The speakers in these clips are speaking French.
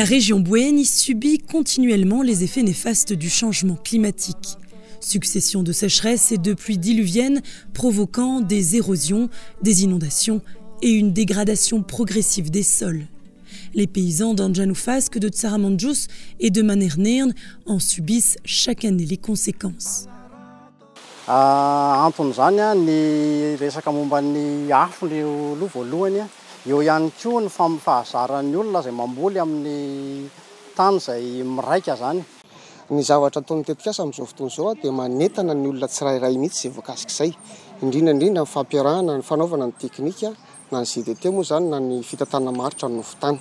La région Buen subit continuellement les effets néfastes du changement climatique. Succession de sécheresses et de pluies diluviennes provoquant des érosions, des inondations et une dégradation progressive des sols. Les paysans d'Anjanufasque, de Tsaramanjus et de Manernern en subissent chaque année les conséquences. Anton'izany ny resaka momba ny afo ny aloha voalohany eo ihany koa ny fahazaran'ny olona izay mamboly amin'ny tany izay miraika zany. Ny zavatra ataony tetikasa amin'izao fotoana izao dia manentana ny olona tsirairay mihitsy izay voakasika izay. Indrindra ny fampiarahana ny fanaovana ny teknika na ny GDT moa zany na ny fitantanana maritra ny nofotany.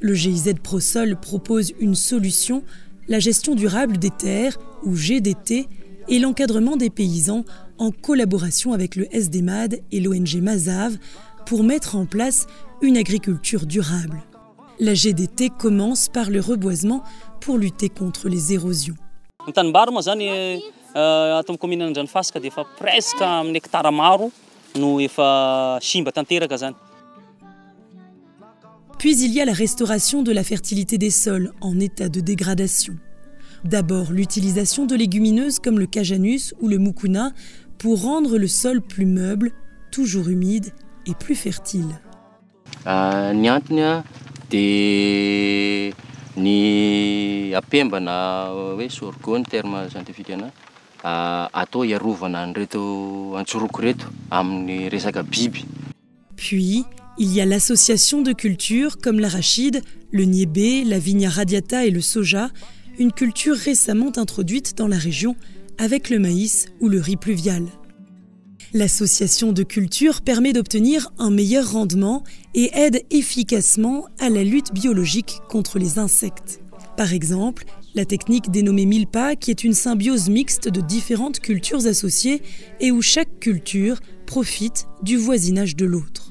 Le GIZ Prosol propose une solution, la gestion durable des terres, ou GDT, et l'encadrement des paysans en collaboration avec le SDMAD et l'ONG Mazav pour mettre en place une agriculture durable. La GDT commence par le reboisement pour lutter contre les érosions. Puis il y a la restauration de la fertilité des sols en état de dégradation. D'abord, l'utilisation de légumineuses comme le cajanus ou le mucuna pour rendre le sol plus meuble, toujours humide et plus fertile. Ny antony dia ny apemba na hoe sorgho ny terme scientifique atao iarovana an'ireto antsoroko reto amin'ny resaka biby. Puis, il y a l'association de cultures comme l'arachide, le niébé, la vigna radiata et le soja, une culture récemment introduite dans la région avec le maïs ou le riz pluvial. L'association de cultures permet d'obtenir un meilleur rendement et aide efficacement à la lutte biologique contre les insectes. Par exemple, la technique dénommée milpa, qui est une symbiose mixte de différentes cultures associées et où chaque culture profite du voisinage de l'autre.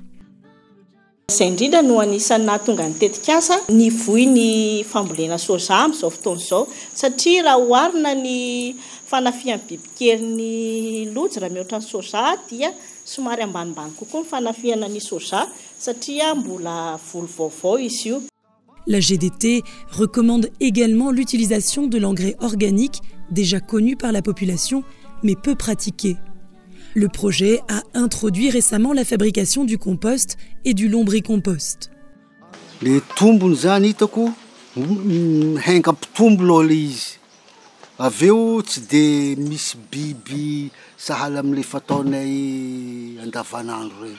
Izay indrindra no anisan'ny nahatonga ny tetikasa ny vohy ny fambolena soja amin'izao fotoana izao satria raha oharina ny fanafihan'ny bibikely ny lojy raha mihoatra ny soja dia somary ambanimbany kokoa ny fanafihana ny soja satria mbola volo vaovao izy io. La GDT recommande également l'utilisation de l'engrais organique déjà connu par la population mais peu pratiqué. Le projet a introduit récemment la fabrication du compost et du lombricompost. Le tombony zany hitako hengampitombo aloha le izy. Aveo tsy de misy biby sahala amin'le fataonay andavanandro reny.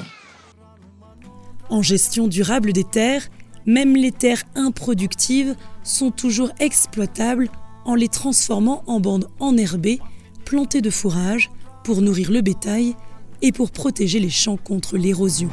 En gestion durable des terres, même les terres improductives sont toujours exploitables en les transformant en bandes enherbées, plantées de fourrage, pour nourrir le bétail et pour protéger les champs contre l'érosion.